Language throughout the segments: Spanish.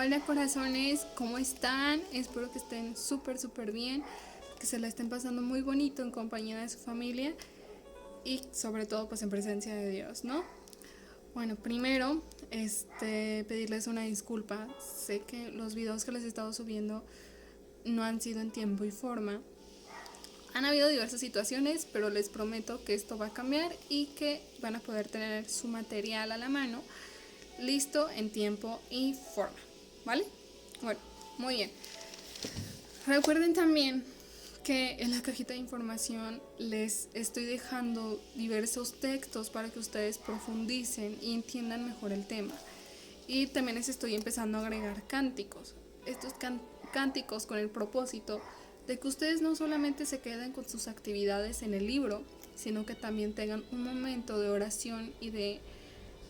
Hola corazones, ¿cómo están? Espero que estén súper bien, que se la estén pasando muy bonito en compañía de su familia y sobre todo pues en presencia de Dios, ¿no? Bueno, primero, pedirles una disculpa. Sé que los videos que les he estado subiendo no han sido en tiempo y forma. Han habido diversas situaciones, pero les prometo que esto va a cambiar y que van a poder tener su material a la mano listo en tiempo y forma, ¿vale? Bueno, muy bien. Recuerden también que en la cajita de información les estoy dejando diversos textos para que ustedes profundicen y entiendan mejor el tema. Y también les estoy empezando a agregar cánticos. Estos cánticos con el propósito de que ustedes no solamente se queden con sus actividades en el libro, sino que también tengan un momento de oración y de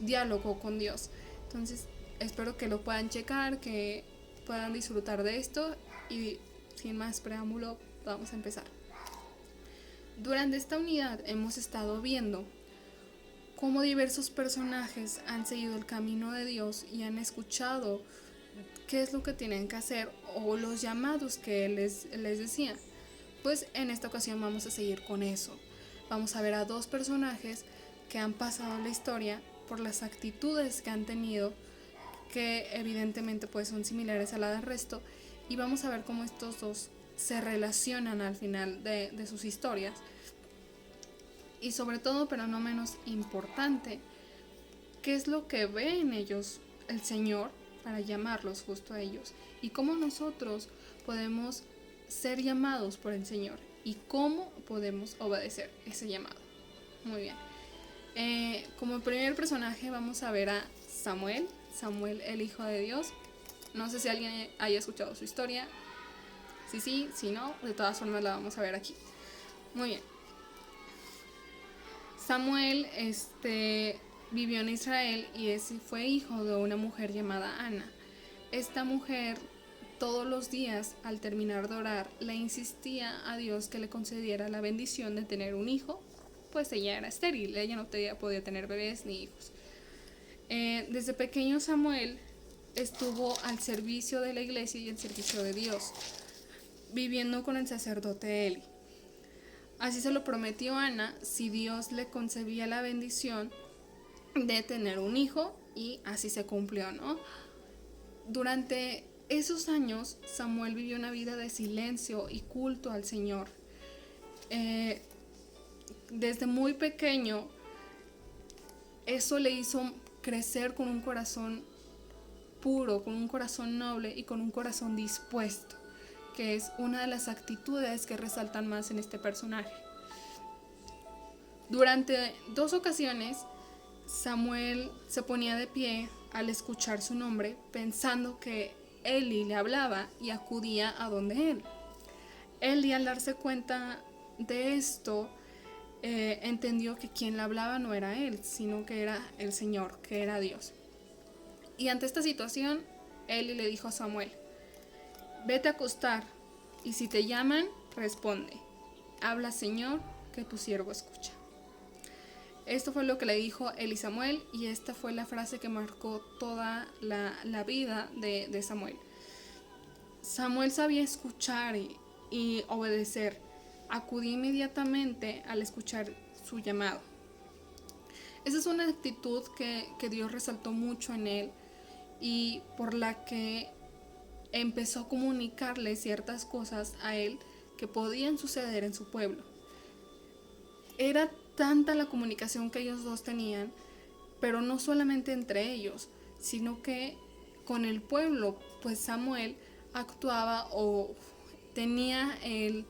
diálogo con Dios. Entonces, espero que lo puedan checar, que puedan disfrutar de esto y sin más preámbulo, vamos a empezar. Durante esta unidad hemos estado viendo cómo diversos personajes han seguido el camino de Dios y han escuchado qué es lo que tienen que hacer o los llamados que Él les decía. Pues en esta ocasión vamos a seguir con eso. Vamos a ver a dos personajes que han pasado la historia por las actitudes que han tenido, que evidentemente pues son similares a la del resto, y vamos a ver cómo estos dos se relacionan al final de sus historias. Y sobre todo, pero no menos importante, qué es lo que ve en ellos el Señor para llamarlos justo a ellos, y cómo nosotros podemos ser llamados por el Señor y cómo podemos obedecer ese llamado. Muy bien. Como primer personaje vamos a ver a Samuel, el hijo de Dios. No sé si alguien haya escuchado su historia. Si no, de todas formas la vamos a ver aquí. Muy bien. Samuel vivió en Israel y fue hijo de una mujer llamada Ana. Esta mujer todos los días al terminar de orar le insistía a Dios que le concediera la bendición de tener un hijo, pues ella era estéril, ella no podía tener bebés ni hijos. Desde pequeño Samuel estuvo al servicio de la iglesia y al servicio de Dios, viviendo con el sacerdote Eli. Así se lo prometió Ana si Dios le concedía la bendición de tener un hijo, y así se cumplió, ¿no? Durante esos años Samuel vivió una vida de silencio y culto al Señor. Desde muy pequeño eso le hizo crecer con un corazón puro, con un corazón noble y con un corazón dispuesto, que es una de las actitudes que resaltan más en este personaje. Durante 2 ocasiones, Samuel se ponía de pie al escuchar su nombre, pensando que Eli le hablaba, y acudía a donde él. Eli, al darse cuenta de esto, entendió que quien le hablaba no era él, sino que era el Señor, que era Dios. Y ante esta situación, Eli le dijo a Samuel: vete a acostar, y si te llaman, responde: habla, Señor, que tu siervo escucha. Esto fue lo que le dijo Eli a Samuel, y esta fue la frase que marcó toda la vida de Samuel. Samuel sabía escuchar y obedecer. Acudí inmediatamente al escuchar su llamado. Esa es una actitud que Dios resaltó mucho en él, y por la que empezó a comunicarle ciertas cosas a él que podían suceder en su pueblo. Era tanta la comunicación que ellos dos tenían, pero no solamente entre ellos, sino que con el pueblo, pues Samuel actuaba o tenía el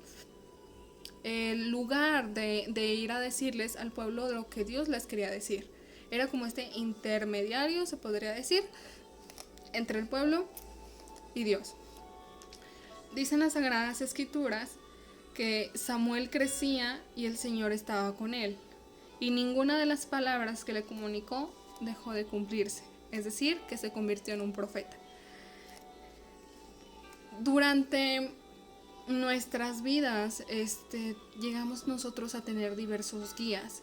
lugar de ir a decirles al pueblo lo que Dios les quería decir. Era como este intermediario, se podría decir, entre el pueblo y Dios. Dicen las Sagradas Escrituras que Samuel crecía y el Señor estaba con él, y ninguna de las palabras que le comunicó dejó de cumplirse, es decir, que se convirtió en un profeta. Durante nuestras vidas llegamos nosotros a tener diversos guías,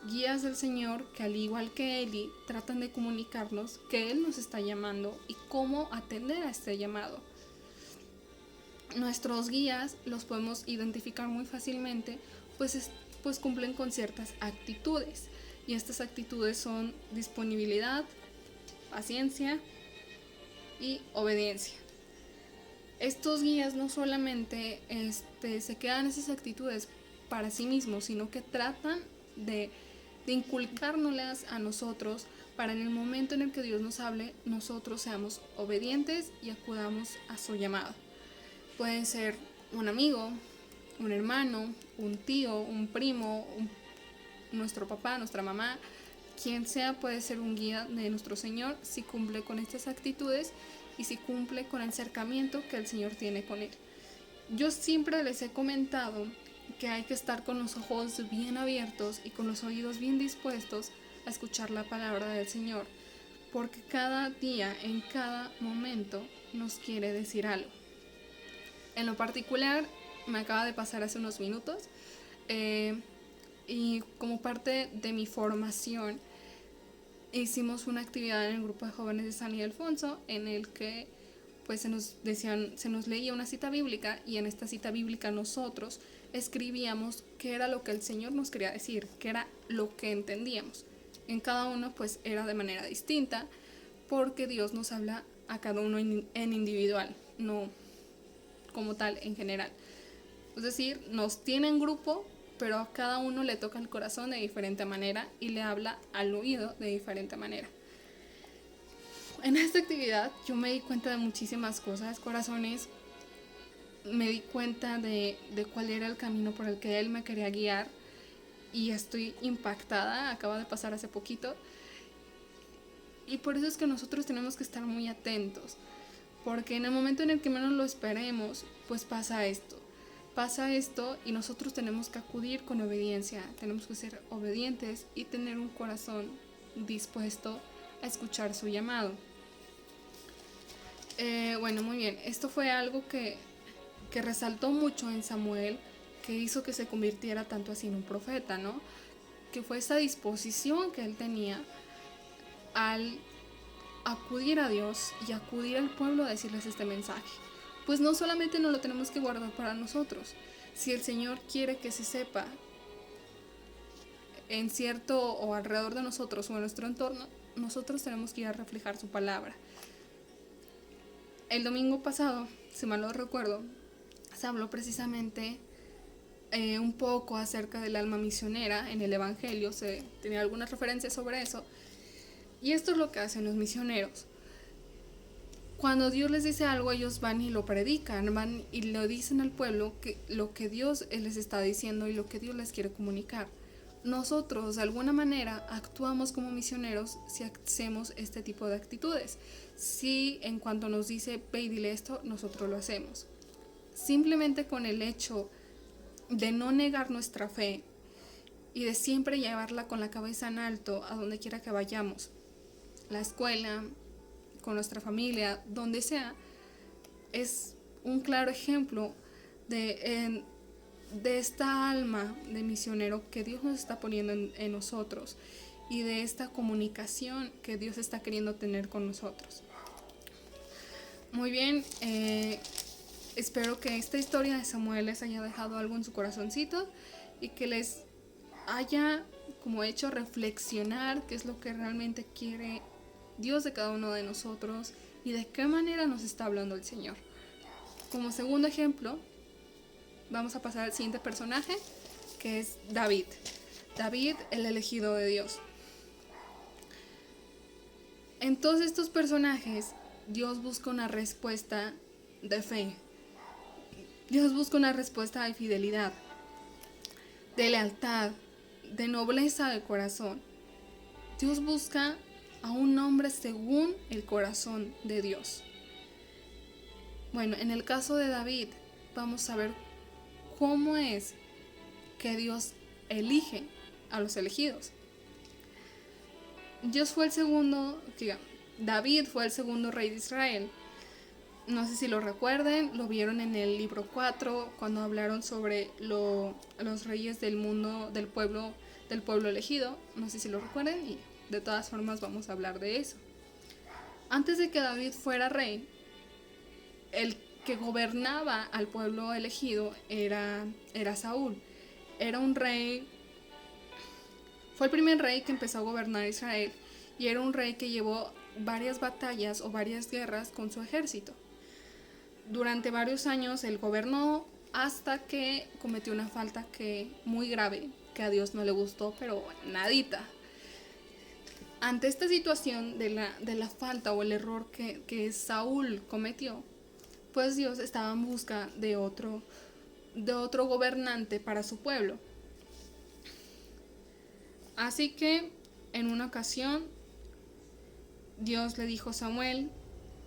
guías del Señor que, al igual que Eli, tratan de comunicarnos que Él nos está llamando y cómo atender a este llamado. Nuestros guías los podemos identificar muy fácilmente, pues cumplen con ciertas actitudes, y estas actitudes son disponibilidad, paciencia y obediencia. Estos guías no solamente se quedan esas actitudes para sí mismos, sino que tratan de inculcárnoslas a nosotros para, en el momento en el que Dios nos hable, nosotros seamos obedientes y acudamos a su llamado. Pueden ser un amigo, un hermano, un tío, un primo, nuestro papá, nuestra mamá, quien sea puede ser un guía de nuestro Señor si cumple con estas actitudes y si cumple con el acercamiento que el Señor tiene con Él. Yo siempre les he comentado que hay que estar con los ojos bien abiertos y con los oídos bien dispuestos a escuchar la palabra del Señor, porque cada día, en cada momento, nos quiere decir algo. En lo particular, me acaba de pasar hace unos minutos, y como parte de mi formación, hicimos una actividad en el grupo de jóvenes de San Ildefonso en el que pues se nos leía una cita bíblica, y en esta cita bíblica nosotros escribíamos qué era lo que el Señor nos quería decir, qué era lo que entendíamos. En cada uno pues era de manera distinta, porque Dios nos habla a cada uno en individual, no como tal en general. Es decir, nos tiene en grupo, pero a cada uno le toca el corazón de diferente manera y le habla al oído de diferente manera. En esta actividad yo me di cuenta de muchísimas cosas, corazones. Me di cuenta de cuál era el camino por el que Él me quería guiar, y estoy impactada. Acaba de pasar hace poquito, y por eso es que nosotros tenemos que estar muy atentos, porque en el momento en el que menos lo esperemos, pues pasa esto, y nosotros tenemos que acudir con obediencia, tenemos que ser obedientes y tener un corazón dispuesto a escuchar su llamado. Bueno, muy bien, esto fue algo que resaltó mucho en Samuel, que hizo que se convirtiera tanto así en un profeta, ¿no? Que fue esa disposición que él tenía al acudir a Dios y acudir al pueblo a decirles este mensaje. Pues no solamente nos lo tenemos que guardar para nosotros. Si el Señor quiere que se sepa en cierto o alrededor de nosotros o en nuestro entorno, nosotros tenemos que ir a reflejar su palabra. El domingo pasado, si mal no recuerdo, se habló precisamente un poco acerca del alma misionera en el Evangelio. Se tenía algunas referencias sobre eso, y esto es lo que hacen los misioneros. Cuando Dios les dice algo, ellos van y lo predican, van y lo dicen al pueblo, que lo que Dios les está diciendo y lo que Dios les quiere comunicar. Nosotros de alguna manera actuamos como misioneros si hacemos este tipo de actitudes. Si en cuanto nos dice ve y dile esto, nosotros lo hacemos. Simplemente con el hecho de no negar nuestra fe y de siempre llevarla con la cabeza en alto a donde quiera que vayamos, la escuela, con nuestra familia, donde sea, es un claro ejemplo de esta alma de misionero que Dios nos está poniendo en nosotros, y de esta comunicación que Dios está queriendo tener con nosotros. Muy bien, espero que esta historia de Samuel les haya dejado algo en su corazoncito y que les haya como hecho reflexionar qué es lo que realmente quiere Dios de cada uno de nosotros y de qué manera nos está hablando el Señor. Como segundo ejemplo, vamos a pasar al siguiente personaje, que es David. David, el elegido de Dios. En todos estos personajes, Dios busca una respuesta de fe. Dios busca una respuesta de fidelidad, de lealtad, de nobleza de corazón. Dios busca a un hombre según el corazón de Dios. Bueno, en el caso de David, vamos a ver cómo es que Dios elige a los elegidos. David fue el segundo rey de Israel. No sé si lo recuerden, lo vieron en el libro 4, cuando hablaron sobre los reyes del mundo, del pueblo del pueblo elegido, no sé si lo recuerden, y de todas formas vamos a hablar de eso. Antes de que David fuera rey, el que gobernaba al pueblo elegido era Saúl. Era un rey, fue el primer rey que empezó a gobernar Israel, y era un rey que llevó varias batallas o varias guerras con su ejército. Durante varios años él gobernó hasta que cometió una falta muy grave, que a Dios no le gustó, pero nadita. Ante esta situación de la falta o el error que Saúl cometió, pues Dios estaba en busca de otro gobernante para su pueblo. Así que en una ocasión Dios le dijo a Samuel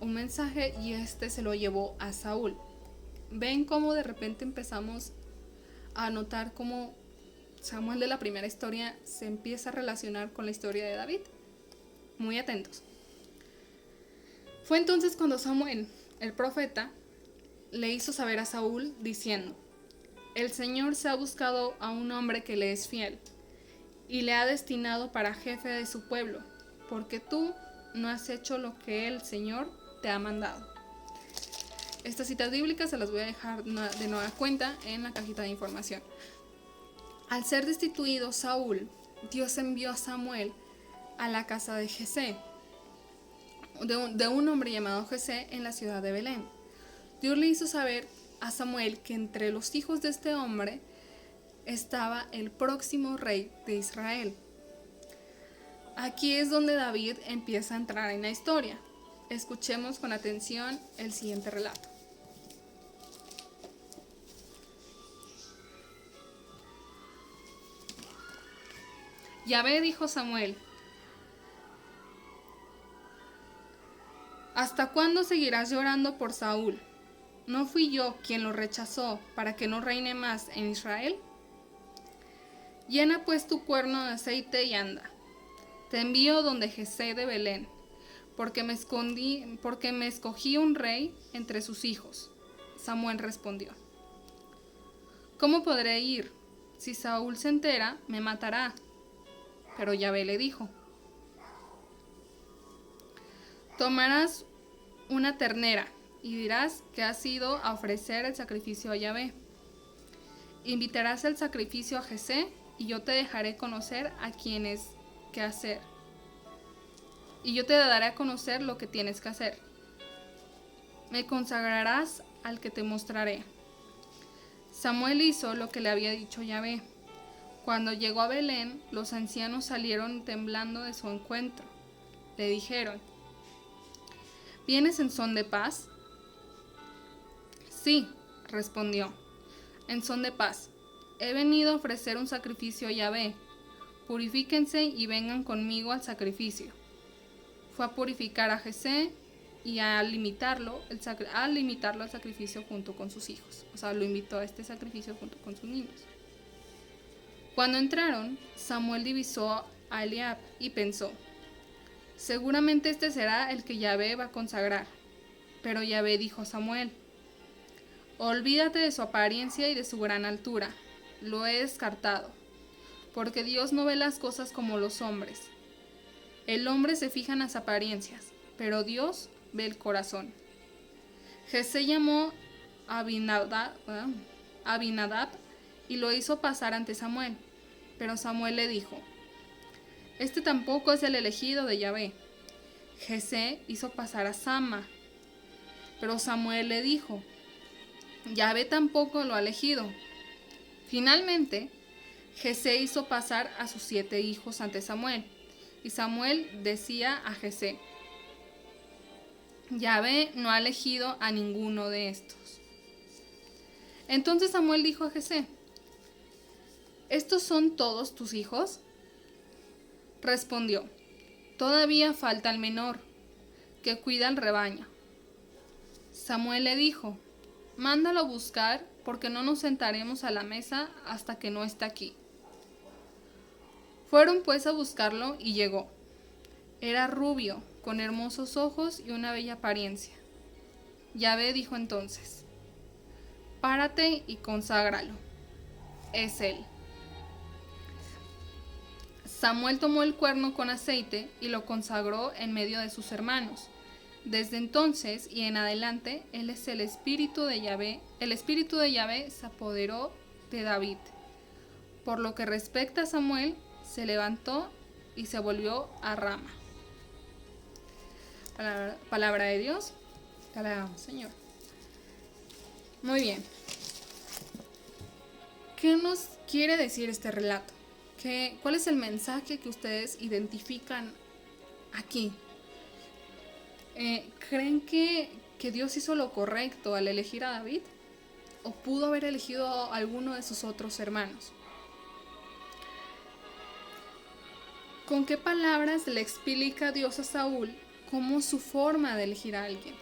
un mensaje y se lo llevó a Saúl. Ven cómo de repente empezamos a notar cómo Samuel de la primera historia se empieza a relacionar con la historia de David. Muy atentos. Fue entonces cuando Samuel, el profeta, le hizo saber a Saúl diciendo: el Señor se ha buscado a un hombre que le es fiel y le ha destinado para jefe de su pueblo, porque tú no has hecho lo que el Señor te ha mandado. Estas citas bíblicas se las voy a dejar de nueva cuenta en la cajita de información. Al ser destituido Saúl, Dios envió a Samuel a la casa de Jesé, de un hombre llamado Jesé en la ciudad de Belén. Dios le hizo saber a Samuel que entre los hijos de este hombre estaba el próximo rey de Israel. Aquí es donde David empieza a entrar en la historia. Escuchemos con atención el siguiente relato. Yahvé dijo a Samuel: ¿hasta cuándo seguirás llorando por Saúl? ¿No fui yo quien lo rechazó para que no reine más en Israel? Llena pues tu cuerno de aceite y anda. Te envío donde Jesé de Belén, porque me escogí un rey entre sus hijos. Samuel respondió: ¿cómo podré ir? Si Saúl se entera, me matará. Pero Yahvé le dijo: tomarás una ternera y dirás que has ido a ofrecer el sacrificio a Yahvé. Invitarás el sacrificio a Jesé y yo te dejaré conocer a quienes que hacer. Y yo te daré a conocer lo que tienes que hacer. Me consagrarás al que te mostraré. Samuel hizo lo que le había dicho Yahvé. Cuando llegó a Belén, los ancianos salieron temblando de su encuentro. Le dijeron: ¿vienes en son de paz? Sí, respondió, en son de paz. He venido a ofrecer un sacrificio a Yahvé. Purifíquense y vengan conmigo al sacrificio. Fue a purificar a Jesé y a limitarlo al sacrificio junto con sus hijos. O sea, lo invitó a este sacrificio junto con sus niños. Cuando entraron, Samuel divisó a Eliab y pensó: seguramente este será el que Yahvé va a consagrar. Pero Yahvé dijo a Samuel: olvídate de su apariencia y de su gran altura. Lo he descartado, porque Dios no ve las cosas como los hombres. El hombre se fija en las apariencias, pero Dios ve el corazón. Jesé llamó a Abinadab y lo hizo pasar ante Samuel. Pero Samuel le dijo: este tampoco es el elegido de Yahvé. Jesé hizo pasar a Sama. Pero Samuel le dijo: Yahvé tampoco lo ha elegido. Finalmente, Jesé hizo pasar a sus 7 hijos ante Samuel. Y Samuel decía a Jesé: Yahvé no ha elegido a ninguno de estos. Entonces Samuel dijo a Jesé: ¿estos son todos tus hijos? Respondió: todavía falta el menor, que cuida el rebaño. Samuel le dijo: mándalo a buscar, porque no nos sentaremos a la mesa hasta que no esté aquí. Fueron pues a buscarlo y llegó. Era rubio, con hermosos ojos y una bella apariencia. Yahvé dijo entonces: párate y conságralo. Es él. Samuel tomó el cuerno con aceite y lo consagró en medio de sus hermanos. Desde entonces y en adelante, él es el espíritu de Yahvé. El espíritu de Yahvé se apoderó de David. Por lo que respecta a Samuel, se levantó y se volvió a Rama. Palabra de Dios. Te alabamos, Señor. Muy bien. ¿Qué nos quiere decir este relato? ¿Cuál es el mensaje que ustedes identifican aquí? ¿Creen que Dios hizo lo correcto al elegir a David? ¿O pudo haber elegido a alguno de sus otros hermanos? ¿Con qué palabras le explica Dios a Saúl cómo su forma de elegir a alguien?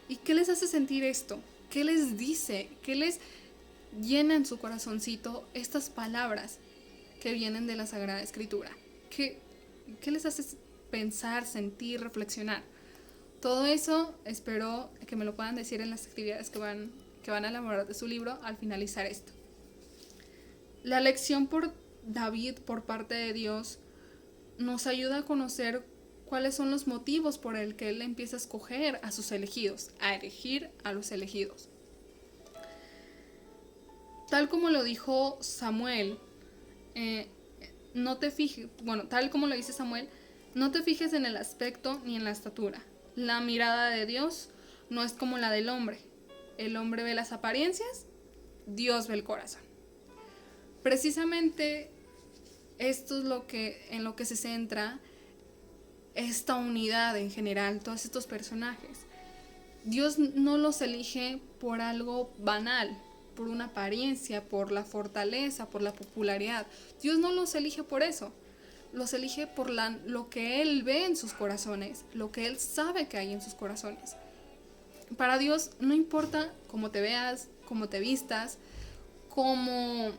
¿Y qué les hace sentir esto? ¿Qué les dice? ¿Qué les llena en su corazoncito estas palabras que vienen de la Sagrada Escritura? ¿Qué les hace pensar, sentir, reflexionar? Todo eso espero que me lo puedan decir en las actividades que van a elaborar de su libro al finalizar esto. La elección por David por parte de Dios nos ayuda a conocer cuáles son los motivos por el que él empieza a escoger a sus elegidos, a elegir a los elegidos. Tal como lo dijo Samuel, tal como lo dice Samuel, no te fijes en el aspecto ni en la estatura. La mirada de Dios no es como la del hombre. El hombre ve las apariencias, Dios ve el corazón. Precisamente esto es en lo que se centra esta unidad en general, todos estos personajes. Dios no los elige por algo banal, por una apariencia, por la fortaleza, por la popularidad. Dios no los elige por eso. Los elige por lo que Él ve en sus corazones, lo que Él sabe que hay en sus corazones. Para Dios no importa cómo te veas, cómo te vistas, cómo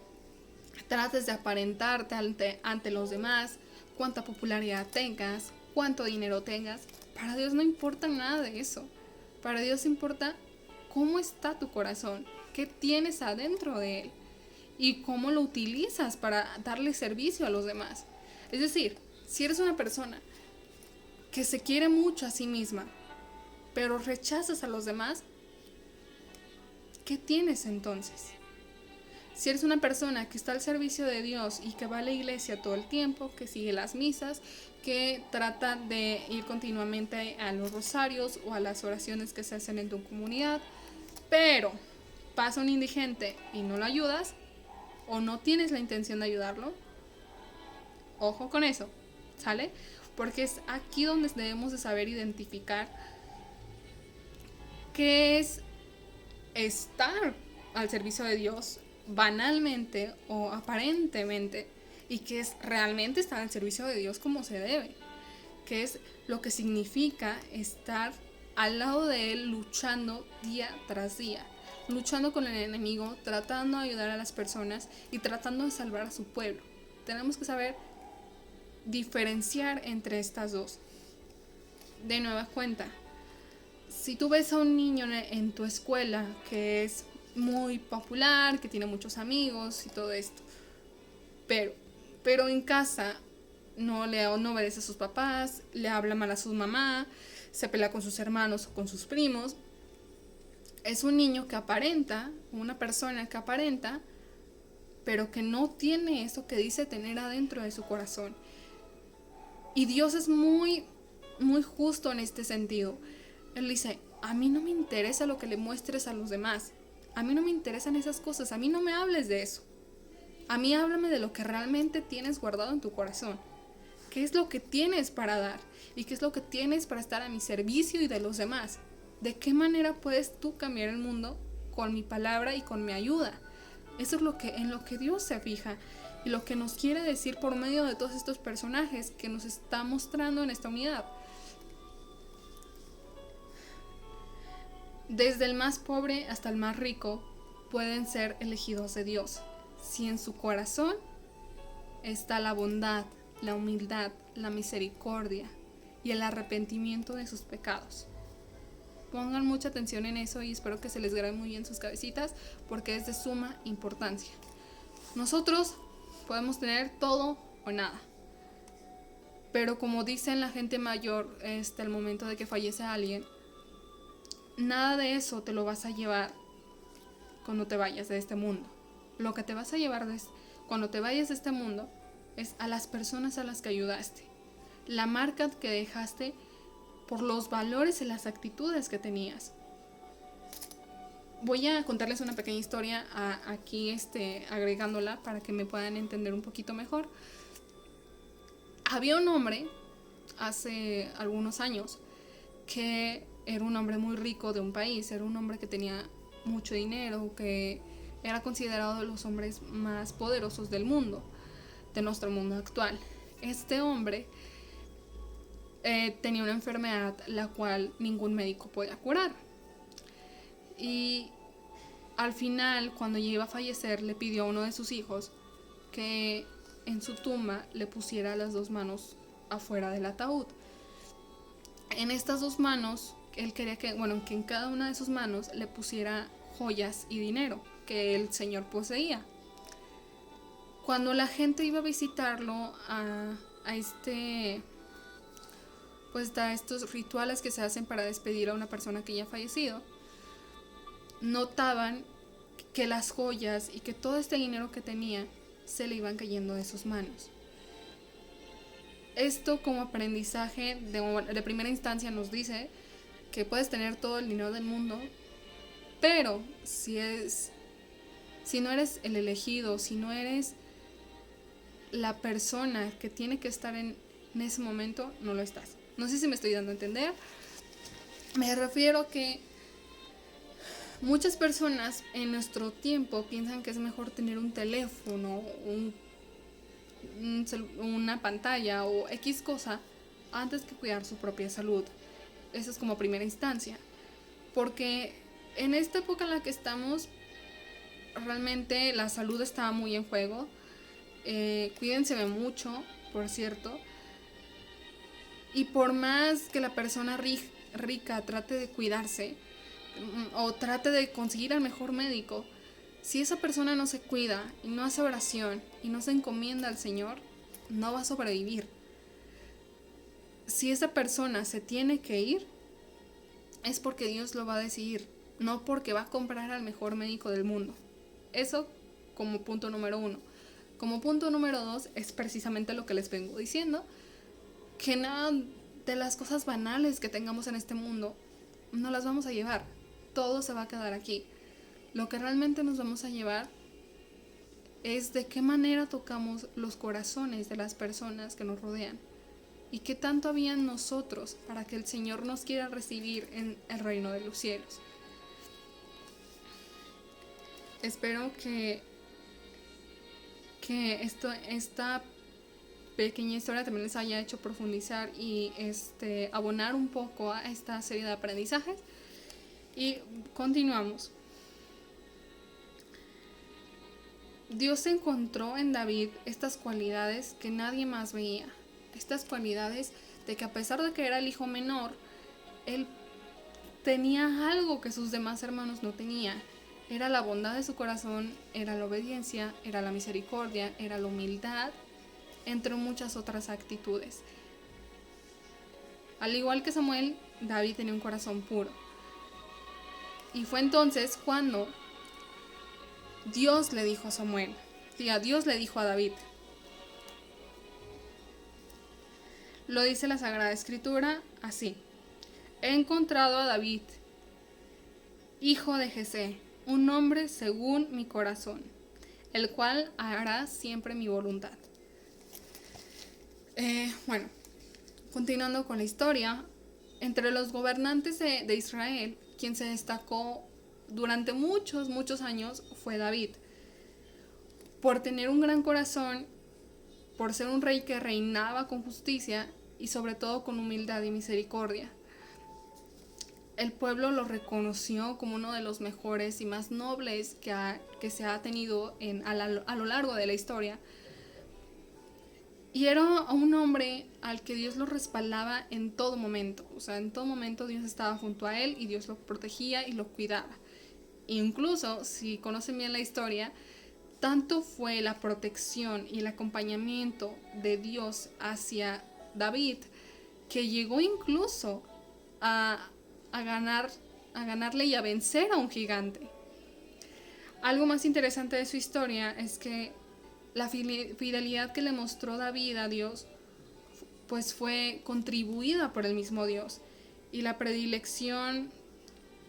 trates de aparentarte ante los demás, cuánta popularidad tengas, cuánto dinero tengas. Para Dios no importa nada de eso. Para Dios importa cómo está tu corazón, qué tienes adentro de él y cómo lo utilizas para darle servicio a los demás. Es decir, si eres una persona que se quiere mucho a sí misma, pero rechazas a los demás, ¿qué tienes entonces? Si eres una persona que está al servicio de Dios y que va a la iglesia todo el tiempo, que sigue las misas, que trata de ir continuamente a los rosarios o a las oraciones que se hacen en tu comunidad, pero pasa un indigente y no lo ayudas, o no tienes la intención de ayudarlo, ojo con eso, ¿sale? Porque es aquí donde debemos de saber identificar qué es estar al servicio de Dios banalmente o aparentemente, y qué es realmente estar al servicio de Dios como se debe, qué es lo que significa estar al lado de Él luchando día tras día, luchando con el enemigo, tratando de ayudar a las personas y tratando de salvar a su pueblo. Tenemos que saber diferenciar entre estas dos. De nueva cuenta, si tú ves a un niño en tu escuela que es muy popular, que tiene muchos amigos y todo esto, pero en casa no obedece a sus papás, le habla mal a su mamá, se pelea con sus hermanos o con sus primos, es un niño que aparenta, una persona que aparenta, pero que no tiene eso que dice tener adentro de su corazón. Y Dios es muy, muy justo en este sentido. Él dice, a mí no me interesa lo que le muestres a los demás. A mí no me interesan esas cosas. A mí no me hables de eso. A mí háblame de lo que realmente tienes guardado en tu corazón. ¿Qué es lo que tienes para dar? ¿Y qué es lo que tienes para estar a mi servicio y de los demás? ¿De qué manera puedes tú cambiar el mundo con mi palabra y con mi ayuda? Eso es en lo que Dios se fija. Y lo que nos quiere decir por medio de todos estos personajes que nos está mostrando en esta unidad. Desde el más pobre hasta el más rico pueden ser elegidos de Dios, si en su corazón está la bondad, la humildad, la misericordia y el arrepentimiento de sus pecados. Pongan mucha atención en eso y espero que se les grabe muy bien sus cabecitas, porque es de suma importancia. Nosotros podemos tener todo o nada. Pero como dicen la gente mayor, el momento de que fallece alguien, nada de eso te lo vas a llevar cuando te vayas de este mundo. Lo que te vas a llevar cuando te vayas de este mundo es a las personas a las que ayudaste, la marca que dejaste por los valores y las actitudes que tenías. Voy a contarles una pequeña historia aquí agregándola para que me puedan entender un poquito mejor. Había un hombre hace algunos años que era un hombre muy rico de un país, era un hombre que tenía mucho dinero, que era considerado de los hombres más poderosos del mundo, de nuestro mundo actual. Este hombre tenía una enfermedad la cual ningún médico podía curar. Y al final, cuando ya iba a fallecer, le pidió a uno de sus hijos que en su tumba le pusiera las dos manos afuera del ataúd. En estas dos manos, él quería que en cada una de sus manos le pusiera joyas y dinero que el señor poseía. Cuando la gente iba a visitarlo a estos rituales que se hacen para despedir a una persona que ya ha fallecido, notaban que las joyas y que todo este dinero que tenía se le iban cayendo de sus manos. Esto como aprendizaje de primera instancia nos dice que puedes tener todo el dinero del mundo, pero si no eres el elegido, si no eres la persona que tiene que estar en ese momento, no lo estás. No sé si me estoy dando a entender. Me refiero a que muchas personas en nuestro tiempo piensan que es mejor tener un teléfono, una pantalla o X cosa antes que cuidar su propia salud. Eso es como primera instancia. Porque en esta época en la que estamos, realmente la salud está muy en juego. Cuídense mucho, por cierto. Y por más que la persona rica trate de cuidarse o trate de conseguir al mejor médico, si esa persona no se cuida y no hace oración y no se encomienda al Señor, no va a sobrevivir. Si esa persona se tiene que ir, es porque Dios lo va a decidir, no porque va a comprar al mejor médico del mundo. Eso como punto número 1. Como punto número 2 es precisamente lo que les vengo diciendo, que nada de las cosas banales que tengamos en este mundo no las vamos a llevar. Todo se va a quedar aquí. Lo que realmente nos vamos a llevar es de qué manera tocamos los corazones de las personas que nos rodean y qué tanto había en nosotros para que el Señor nos quiera recibir en el reino de los cielos. Espero que esta pequeña historia también les haya hecho profundizar y abonar un poco a esta serie de aprendizajes. Y continuamos. Dios encontró en David estas cualidades que nadie más veía. Estas cualidades de que a pesar de que era el hijo menor, él tenía algo que sus demás hermanos no tenían. Era la bondad de su corazón, era la obediencia, era la misericordia, era la humildad, entre muchas otras actitudes. Al igual que Samuel, David tenía un corazón puro. Y fue entonces cuando Dios le dijo a Samuel, Dios le dijo a David. Lo dice la Sagrada Escritura así: he encontrado a David, hijo de Jesé, un hombre según mi corazón, el cual hará siempre mi voluntad. Continuando con la historia, entre los gobernantes de Israel, quien se destacó durante muchos años fue David, por tener un gran corazón, por ser un rey que reinaba con justicia y sobre todo con humildad y misericordia. El pueblo lo reconoció como uno de los mejores y más nobles que se ha tenido a lo largo de la historia. Y era un hombre al que Dios lo respaldaba en todo momento. O sea, en todo momento Dios estaba junto a él y Dios lo protegía y lo cuidaba. Incluso, si conocen bien la historia, tanto fue la protección y el acompañamiento de Dios hacia David que llegó incluso a ganarle y a vencer a un gigante. Algo más interesante de su historia es que la fidelidad que le mostró David a Dios pues fue contribuida por el mismo Dios, y la predilección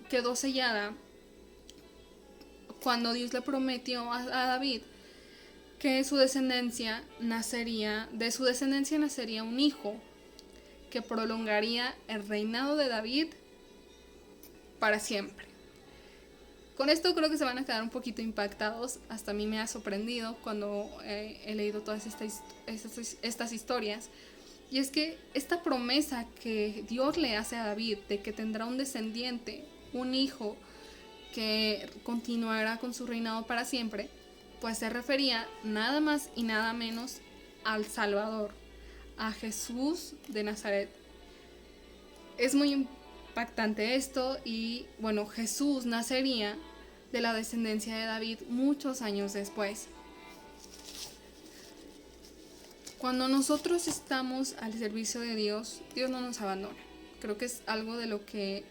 quedó sellada cuando Dios le prometió a David que de su descendencia nacería un hijo que prolongaría el reinado de David para siempre. Con esto creo que se van a quedar un poquito impactados. Hasta a mí me ha sorprendido cuando he leído todas estas historias. Y es que esta promesa que Dios le hace a David de que tendrá un descendiente, un hijo que continuará con su reinado para siempre, pues se refería nada más y nada menos al Salvador, a Jesús de Nazaret. Es muy impactante esto, y bueno, Jesús nacería de la descendencia de David muchos años después. Cuando nosotros estamos al servicio de Dios, Dios no nos abandona. Creo que es algo de lo que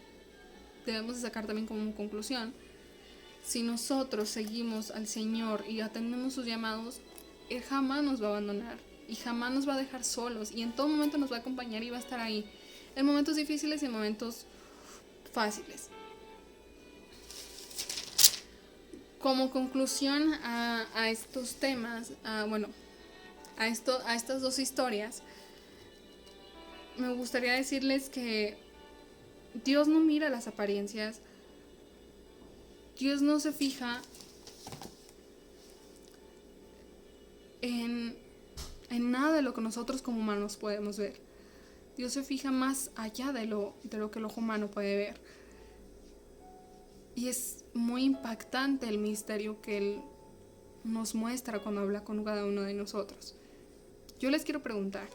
debemos de sacar también como conclusión. Si nosotros seguimos al Señor y atendemos sus llamados, Él jamás nos va a abandonar y jamás nos va a dejar solos, y en todo momento nos va a acompañar y va a estar ahí, en momentos difíciles y en momentos fáciles. Como conclusión a estos temas, a estas dos historias, me gustaría decirles que Dios no mira las apariencias. Dios no se fija en nada de lo que nosotros como humanos podemos ver. Dios se fija más allá de lo que el ojo humano puede ver. Y es muy impactante el misterio que Él nos muestra cuando habla con cada uno de nosotros. Yo les quiero preguntar,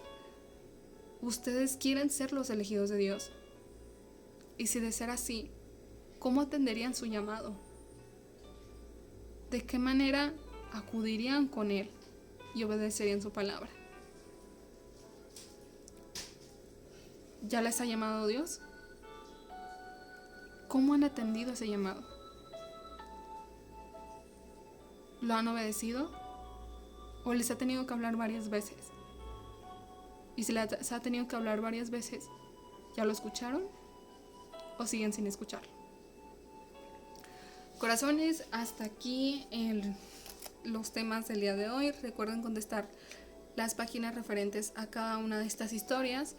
¿ustedes quieren ser los elegidos de Dios? Y si de ser así, ¿cómo atenderían su llamado? ¿De qué manera acudirían con Él y obedecerían su palabra? ¿Ya les ha llamado Dios? ¿Cómo han atendido ese llamado? ¿Lo han obedecido? ¿O les ha tenido que hablar varias veces? Y si les ha tenido que hablar varias veces, ¿ya lo escucharon? ¿O siguen sin escucharlo? Corazones, hasta aquí los temas del día de hoy. Recuerden contestar las páginas referentes a cada una de estas historias.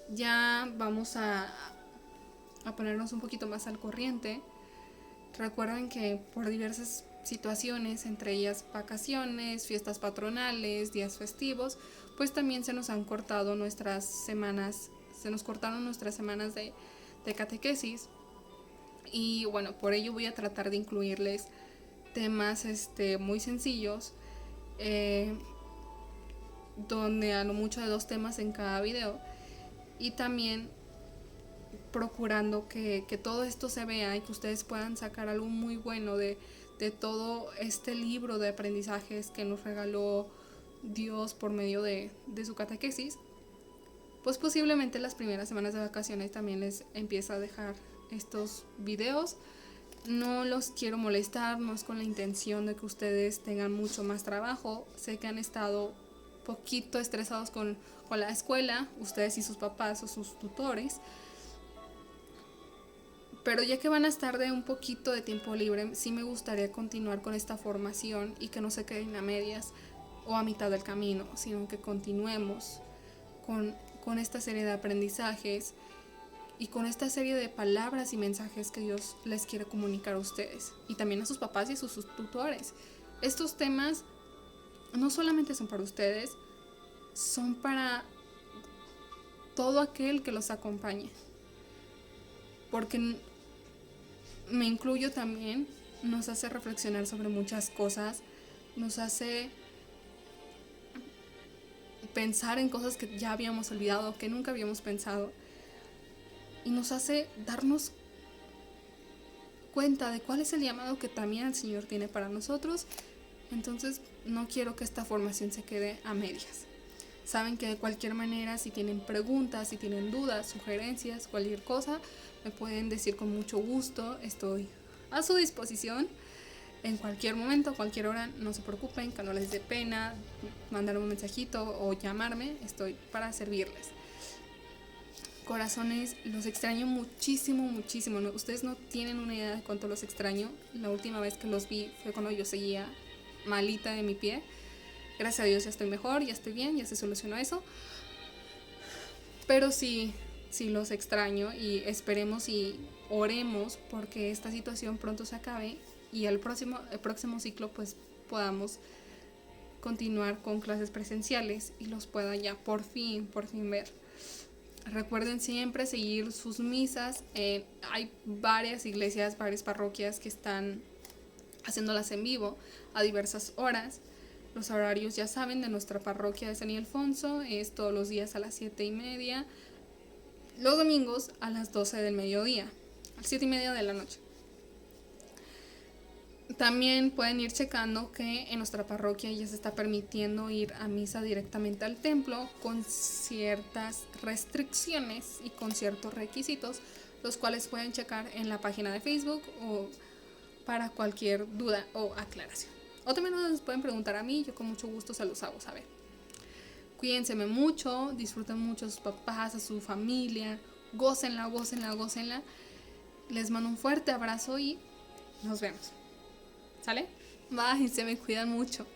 Ya vamos a ponernos un poquito más al corriente. Recuerden que por diversas situaciones, entre ellas vacaciones, fiestas patronales, días festivos, pues también se nos cortaron nuestras semanas de catequesis. Y bueno, por ello voy a tratar de incluirles temas muy sencillos, donde a lo mucho de 2 temas en cada video, y también procurando que todo esto se vea y que ustedes puedan sacar algo muy bueno de todo este libro de aprendizajes que nos regaló Dios por medio de su catequesis. Pues posiblemente las primeras semanas de vacaciones también les empieza a dejar estos videos. No los quiero molestar, no es con la intención de que ustedes tengan mucho más trabajo. Sé que han estado poquito estresados con la escuela, ustedes y sus papás o sus tutores, pero ya que van a estar de un poquito de tiempo libre, sí me gustaría continuar con esta formación y que no se queden a medias o a mitad del camino, sino que continuemos con esta serie de aprendizajes y con esta serie de palabras y mensajes que Dios les quiere comunicar a ustedes y también a sus papás y a sus tutores. Estos temas no solamente son para ustedes, son para todo aquel que los acompañe, porque me incluyo también, nos hace reflexionar sobre muchas cosas, nos hace pensar en cosas que ya habíamos olvidado, que nunca habíamos pensado, y nos hace darnos cuenta de cuál es el llamado que también el Señor tiene para nosotros Entonces no quiero que esta formación se quede a medias. Saben que de cualquier manera, si tienen preguntas, si tienen dudas, sugerencias, cualquier cosa, me pueden decir con mucho gusto. Estoy a su disposición en cualquier momento, cualquier hora. No se preocupen, que no les dé pena mandar un mensajito o llamarme. Estoy para servirles. Corazones, los extraño muchísimo, muchísimo. No, ustedes no tienen una idea de cuánto los extraño. La última vez que los vi fue cuando yo seguía malita de mi pie. Gracias a Dios ya estoy mejor, ya estoy bien, ya se solucionó eso. Pero sí los extraño, y esperemos y oremos porque esta situación pronto se acabe y el próximo ciclo pues podamos continuar con clases presenciales y los pueda ya por fin ver. Recuerden siempre seguir sus misas. Hay varias iglesias, varias parroquias que están haciéndolas en vivo a diversas horas. Los horarios ya saben de nuestra parroquia de San Ildefonso, es todos los días a las 7:30, los domingos a las 12 del mediodía, a las 7:30 de la noche. También pueden ir checando que en nuestra parroquia ya se está permitiendo ir a misa directamente al templo con ciertas restricciones y con ciertos requisitos, los cuales pueden checar en la página de Facebook o para cualquier duda o aclaración. O también nos pueden preguntar a mí, yo con mucho gusto se los hago saber. Cuídense mucho, disfruten mucho a sus papás, a su familia, gócenla. Les mando un fuerte abrazo y nos vemos. ¿Sale? Bye, se me cuidan mucho.